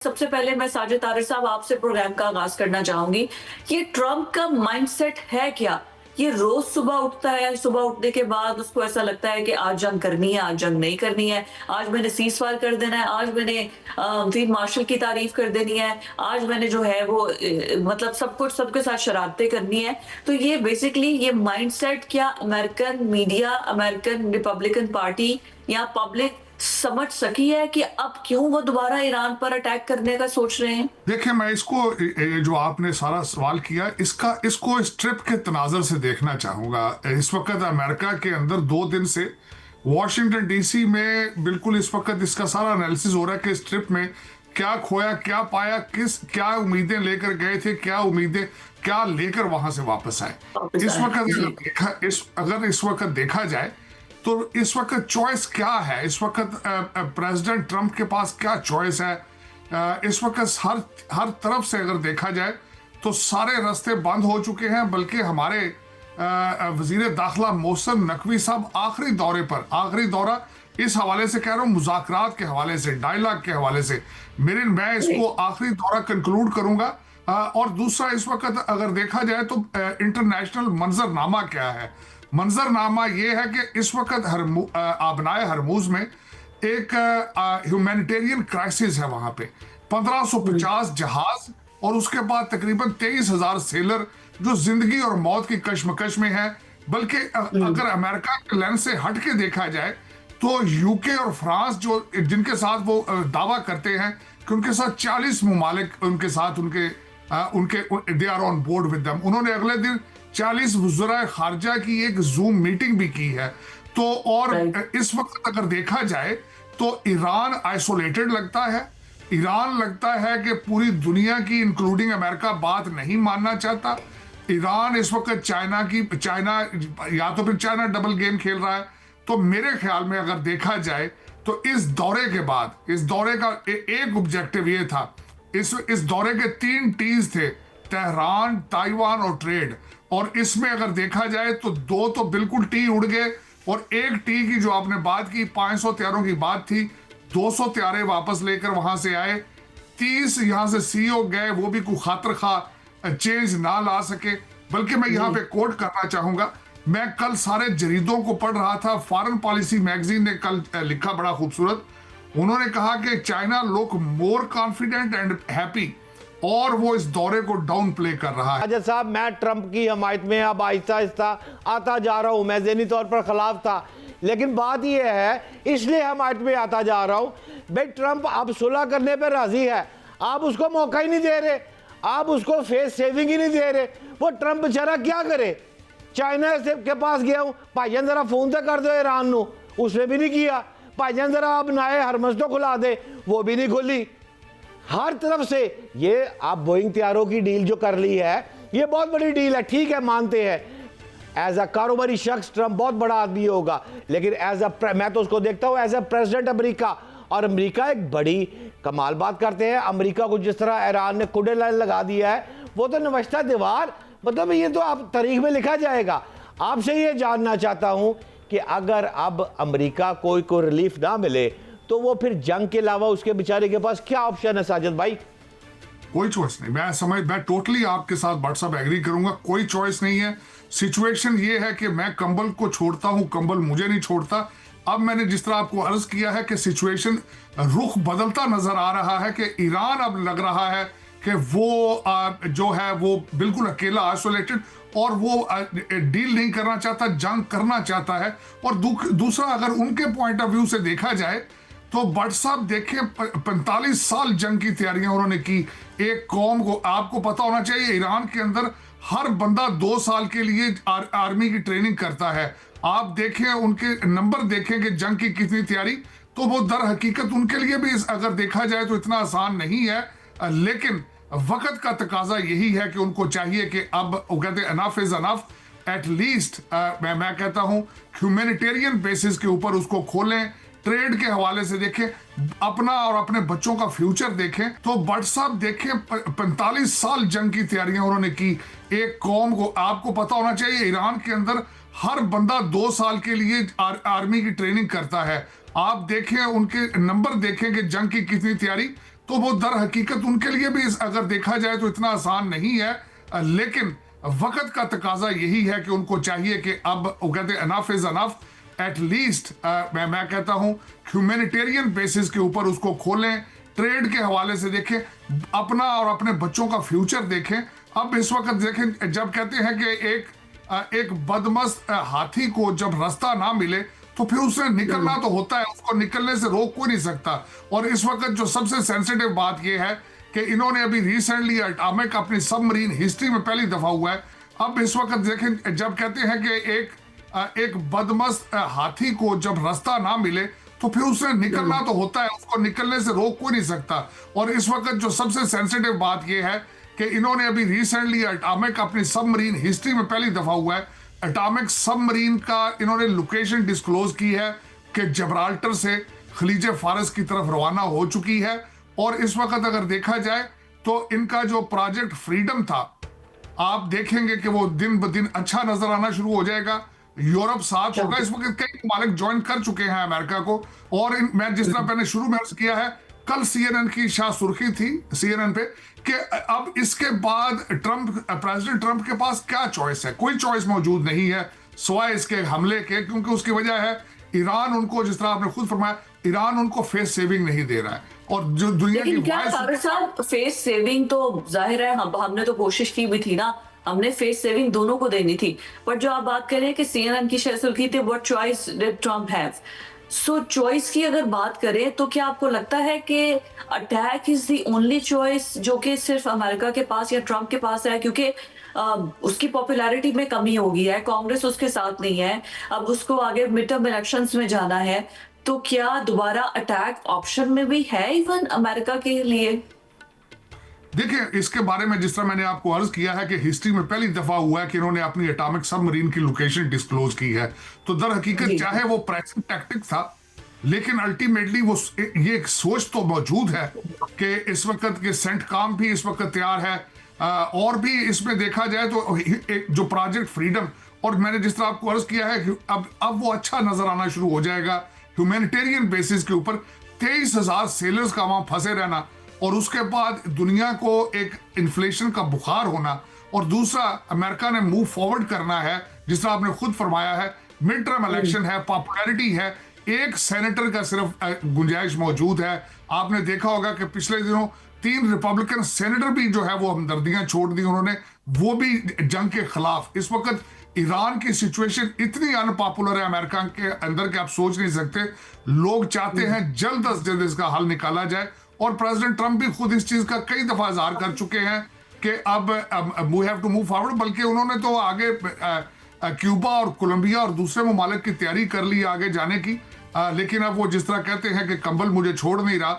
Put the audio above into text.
सबसे पहले मैं साजिद तारिक साहब आपसे प्रोग्राम का आगाज करना चाहूंगी। ये ट्रम्प का माइंडसेट है क्या? ये रोज सुबह उठता है, सुबह उठने के बाद उसको ऐसा लगता है कि आज जंग करनी है, आज जंग नहीं करनी है, आज मैंने सीज फायर कर देना है, आज मैंने फील्ड मार्शल की तारीफ कर देनी है, आज मैंने जो है वो मतलब सब कुछ सबके साथ शरारतें करनी है। तो ये बेसिकली ये माइंडसेट क्या American media, American Republican party या पब्लिक समझ सकी है कि अब क्यों वो दोबारा ईरान पर अटैक करने का सोच रहे हैं? देखिए, मैं इसको जो आपने सारा सवाल किया इसको इस ट्रिप के तनाजर से देखना चाहूंगा। इस वक्त अमेरिका के अंदर 2 दिन से वॉशिंगटन डीसी में बिल्कुल इस वक्त इसका सारा एनालिसिस हो रहा है कि इस ट्रिप में क्या खोया, क्या पाया, क्या उम्मीदें लेकर गए थे, क्या लेकर वहां से वापस आए। अगर इस वक्त देखा जाए तो इस वक्त चॉइस क्या है, इस वक्त प्रेसिडेंट ट्रंप के पास क्या चॉइस है। इस वक्त हर तरफ से अगर देखा जाए तो सारे रास्ते बंद हो चुके हैं, बल्कि हमारे वजीर दाखिला मोहसिन नकवी साहब आखिरी दौरा इस हवाले से कह रहा हूँ, मुज़ाकरात के हवाले से, डायलॉग के हवाले से मैं इसको आखिरी दौरा कंक्लूड करूंगा। और दूसरा, इस वक्त अगर देखा जाए तो इंटरनेशनल मंजरनामा क्या है। मंजरनामा ये है कि इस वक्त आबनाए हरमूज में एक ह्यूमैनिटेरियन क्राइसिस है। वहां पे 1550 जहाज और उसके बाद तकरीबन 23,000 सेलर जो जिंदगी और मौत की कश्मकश में है। बल्कि अगर अमेरिका के लेंस से हट के देखा जाए तो यूके और फ्रांस जो जिनके साथ वो दावा करते हैं कि उनके साथ 40 ममालिक उनके साथ उनके they are on board with them, उन्होंने अगले दिन 40 वज़राए खारजा की एक जूम मीटिंग भी की है। तो और इस वक्त अगर देखा जाए तो ईरान आइसोलेटेड लगता है। ईरान लगता है कि पूरी दुनिया की इंक्लूडिंग अमेरिका बात नहीं मानना चाहता। ईरान इस वक्त चाइना या तो फिर चाइना डबल गेम खेल रहा है। तो मेरे ख्याल में अगर देखा जाए तो इस दौरे के बाद इस दौरे का एक ऑब्जेक्टिव ये था। इस दौरे के 3 टीज थे, तेहरान, ताइवान और ट्रेड। और इसमें अगर देखा जाए तो 2 तो बिल्कुल टी उड़ गए, और एक टी की जो आपने बात की 500 तैयारों की बात थी, 200 तैयारे वापस लेकर वहां से आए। 30 यहां से सीईओ गए, वो भी कोई खातर खा चेंज ना ला सके। बल्कि मैं यहां पे कोट करना चाहूंगा, मैं कल सारे जरीदों को पढ़ रहा था, फॉरेन पॉलिसी मैगजीन ने कल लिखा बड़ा खूबसूरत। उन्होंने कहा कि China look more confident and happy, और वो इस दौरे को डाउन प्ले कर रहा है। राजा साहब, मैं ट्रंप की हमायत में अब आहिस्ता आहिस्ता आता जा रहा हूं। मैं ज़हनी तौर पर खिलाफ था, लेकिन बात यह है इसलिए हमायत में आता जा रहा हूं। भाई ट्रंप अब सुलह करने पर राजी है, आप उसको मौका ही नहीं दे रहे, आप उसको फेस सेविंग ही नहीं दे रहे। वो ट्रंप बेचारा क्या करे? चाइना के पास गया हूँ, भाईजान जरा फोन तो कर दो ईरान नो, उसने भी नहीं किया। भाईजान जरा आप नए हरमज तो खुला दे, वो भी नहीं खुली। हर तरफ से ये आप बोइंग तैयारों की डील जो कर ली है, ये बहुत बड़ी डील है, ठीक है, मानते हैं। एज अ कारोबारी शख्स ट्रंप बहुत बड़ा आदमी होगा, लेकिन मैं तो उसको देखता हूँ एज अ प्रेसिडेंट अमेरिका। और अमेरिका एक बड़ी कमाल बात करते हैं। अमेरिका को जिस तरह ईरान ने कुडे लाइन लगा दिया है, वो तो नवश्ता दीवार, मतलब ये तो आप तारीख में लिखा जाएगा। आपसे ये जानना चाहता हूँ कि अगर अब अमेरिका को रिलीफ ना मिले तो वो फिर जंग के अलावा उसके बेचारे के पास क्या ऑप्शन है? साजिद भाई, कोई चॉइस नहीं। मैं टोटली आपके साथ व्हाट्सएप एग्री करूंगा, कोई चॉइस नहीं है। सिचुएशन ये है कि मैं कंबल को छोड़ता हूं, कंबल मुझे नहीं छोड़ता। अब मैंने जिस तरह आपको अर्ज किया है कि सिचुएशन रुख बदलता नजर आ रहा है, कि ईरान अब लग रहा है कि वो जो है वो बिल्कुल अकेला, आइसोलेटेड, और वो डील नहीं करना चाहता, जंग करना चाहता है। और दूसरा, अगर उनके पॉइंट ऑफ व्यू से देखा जाए तो भट्ट साहब देखें, 45 साल जंग की तैयारियां उन्होंने की। एक कौम को, आपको पता होना चाहिए, ईरान के अंदर हर बंदा 2 साल के लिए आर्मी की ट्रेनिंग करता है। आप देखें, उनके नंबर देखें कि जंग की कितनी तैयारी, तो वो दर हकीकत उनके लिए भी अगर देखा जाए तो इतना आसान नहीं है। लेकिन वक्त का तकाजा यही है कि उनको चाहिए कि अब वो कहते हैं अनफ इज अनफ। एटलीस्ट मैं कहता हूं ह्यूमैनिटेरियन बेसिस के ऊपर उसको खोलें, ट्रेड के हवाले से देखें, अपना और अपने बच्चों का फ्यूचर देखें। तो भट्ट साहब देखें, 45 साल जंग की तैयारियां उन्होंने की। एक कौम को, आपको पता होना चाहिए, ईरान के अंदर हर बंदा 2 साल के लिए आर्मी की ट्रेनिंग करता है। आप देखें, उनके नंबर देखें कि जंग की कितनी तैयारी। तो वो दर हकीकत उनके लिए भी अगर देखा जाए तो इतना आसान नहीं है। लेकिन वक्त का तकाजा यही है कि उनको चाहिए कि अब वो कहते हैं अनफ इज अनफ, एटलीस्ट मैं कहता हूं ह्यूमैनिटेरियन बेसिस के ऊपर उसको खोलें, ट्रेड के हवाले से देखें, अपना और अपने बच्चों का फ्यूचर देखें। अब इस वक्त देखें, जब कहते हैं कि एक बदमस्त हाथी को जब रास्ता ना मिले तो फिर उसे निकलना तो होता है, उसको निकलने से रोक कोई नहीं सकता। और इस वक्त जो सबसे सेंसिटिव बात यह है कि इन्होंने अभी रिसेंटली एटॉमिक अपनी सबमरीन हिस्ट्री में पहली दफा हुआ है। अब इस वक्त देखें, जब कहते हैं कि एक बदमस्त हाथी को जब रास्ता ना मिले तो फिर उसे निकलना तो होता है, उसको निकलने से रोक कोई नहीं सकता। और इस वक्त जो सबसे सेंसिटिव बात यह है कि इन्होंने अभी रिसेंटली एटॉमिक अपनी सबमरीन हिस्ट्री में पहली दफा हुआ है, एटॉमिक सबमरीन का इन्होंने लोकेशन डिस्क्लोज की है कि जबराल्टर से खलीज फारस की तरफ रवाना हो चुकी है। और इस वक्त अगर देखा जाए तो इनका जो प्रोजेक्ट फ्रीडम था, आप देखेंगे कि वो दिन ब दिन अच्छा नजर आना शुरू हो जाएगा। यूरोप साथ होगा, इस वक्त कई ममालिक ज्वाइन कर चुके हैं अमेरिका को। और मैं जिस तरह मैंने शुरू में अर्ज किया है, कल CNN की शाह सुर्खी थी CNN पे कि अब इसके बाद प्रेसिडेंट ट्रंप के पास क्या चॉइस है। कोई चॉइस मौजूद नहीं है सिवाय इसके हमले के, क्योंकि उसकी वजह है ईरान उनको, जिस तरह आपने खुद फरमाया, ईरान उनको फेस सेविंग नहीं दे रहा है। और जो दुनिया की लेकिन क्या तारिक साहब, फेस सेविंग तो जाहिर है हमने तो कोशिश की भी थी ना, हमने फेस सेविंग दोनों को देनी थी। पर जो आप बात कर रहे हैं कि CNN की शाह सुर्खी थी, what choice did Trump have. So choice की अगर बात करें तो क्या आपको लगता है कि attack is the only choice जो कि सिर्फ अमेरिका के पास या ट्रंप के पास है? क्योंकि उसकी पॉपुलैरिटी में कमी हो गई है, कांग्रेस उसके साथ नहीं है, अब उसको आगे मिड टर्म इलेक्शंस में जाना है, तो क्या दोबारा अटैक ऑप्शन में भी है इवन अमेरिका के लिए? देखिए, इसके बारे में जिस तरह मैंने आपको अर्ज किया है कि हिस्ट्री में पहली दफा हुआ है कि इन्होंने अपनी एटॉमिक सबमरीन की लोकेशन डिस्क्लोज की है। तो दर हकीकत चाहे वो प्रेसिंग टैक्टिक था, लेकिन अल्टीमेटली वो ये एक सोच तो मौजूद है कि इस वक्त के सेंटकॉम भी इस वक्त तैयार है। और भी इसमें देखा जाए तो जो प्रोजेक्ट फ्रीडम, और मैंने जिस तरह आपको अर्ज किया है कि अब वो अच्छा नजर आना शुरू हो जाएगा ह्यूमैनिटेरियन बेसिस के ऊपर। 23,000 सेलर्स का वहां फंसे रहना, और उसके बाद दुनिया को एक इन्फ्लेशन का बुखार होना, और दूसरा अमेरिका ने मूव फॉरवर्ड करना है, जिस तरह आपने खुद फरमाया है, मिड टर्म इलेक्शन है, पॉपुलैरिटी है, एक सेनेटर का सिर्फ गुंजाइश मौजूद है। आपने देखा होगा कि पिछले दिनों 3 रिपब्लिकन सेनेटर भी जो है वो हमदर्दियां छोड़ दी उन्होंने, वो भी जंग के खिलाफ। इस वक्त ईरान की सिचुएशन इतनी अनपॉपुलर है अमेरिका के अंदर कि आप सोच नहीं सकते। लोग चाहते हैं जल्द अज जल्द इसका हल निकाला जाए, और प्रेसिडेंट ट्रंप भी खुद इस चीज का कई दफा इजहार कर चुके हैं कि अब we have to move forward. बल्कि उन्होंने तो आगे क्यूबा और कोलंबिया और दूसरे ममालिक की तैयारी कर ली आगे जाने की। लेकिन अब वो जिस तरह कहते हैं कि कंबल मुझे छोड़ नहीं रहा,